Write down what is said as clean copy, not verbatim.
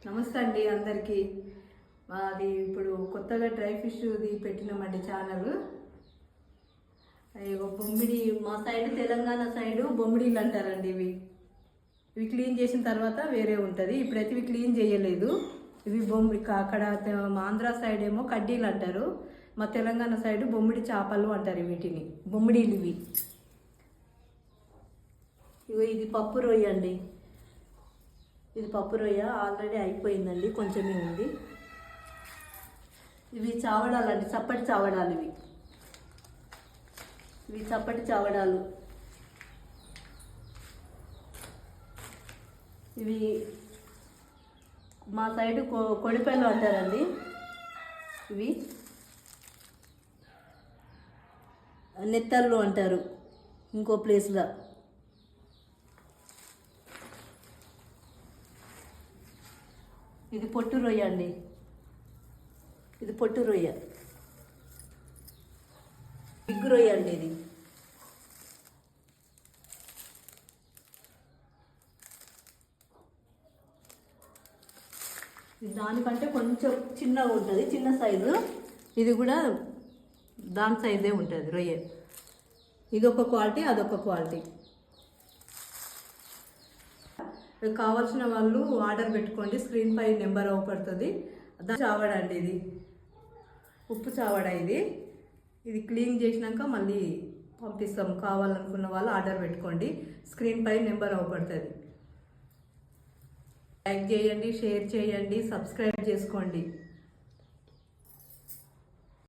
నమస్తే అండి అందరికీ. అది ఇప్పుడు కొత్తగా డ్రై ఫిష్ది పెట్టినామండి ఛానల్. బొమ్మిడి మా సైడ్ తెలంగాణ సైడు బొమ్మిడిలు అంటారండి. ఇవి క్లీన్ చేసిన తర్వాత వేరే ఉంటుంది. ఇప్పుడైతే ఇవి క్లీన్ చేయలేదు. ఇవి అక్కడ ఆంధ్ర సైడ్ ఏమో కడ్డీలు అంటారు, మా తెలంగాణ సైడ్ బొమ్మిడి చేపలు అంటారు వీటిని, బొమ్మిడిలు ఇవి. ఇది పప్పు రొయ్య అండి. ఇది పప్పు రొయ్య ఆల్రెడీ అయిపోయిందండి, కొంచెమే ఉంది. ఇవి చావడాలండి, చప్పటి చావడాలు. ఇవి చప్పటి చావడాలు. ఇవి మా సైడు కొడిపల్లి అంటారండి. ఇవి నెత్తళ్ళు అంటారు ఇంకో ప్లేస్లో. ఇది పొట్టు రొయ్య అండి. ఇది పొట్టు రొయ్య. బిగ్గు రొయ్య అండి ఇది. దానికంటే కొంచెం చిన్నగా ఉంటుంది, చిన్న సైజు. ఇది కూడా దాని సైజే ఉంటుంది రొయ్య. ఇది ఒక క్వాలిటీ, అదొక క్వాలిటీ. కావాల్సిన వాళ్ళు ఆర్డర్ పెట్టుకోండి, స్క్రీన్ పై నెంబర్ అవపడుతుంది. చావడ అండి ఇది, ఉప్పు చావడ. ఇది క్లీన్ చేసినాక మళ్ళీ పంపిస్తాం. కావాలనుకున్న వాళ్ళు ఆర్డర్ పెట్టుకోండి, స్క్రీన్ పై నెంబర్ అవపడుతుంది. లైక్ చేయండి, షేర్ చేయండి, సబ్స్క్రైబ్ చేసుకోండి.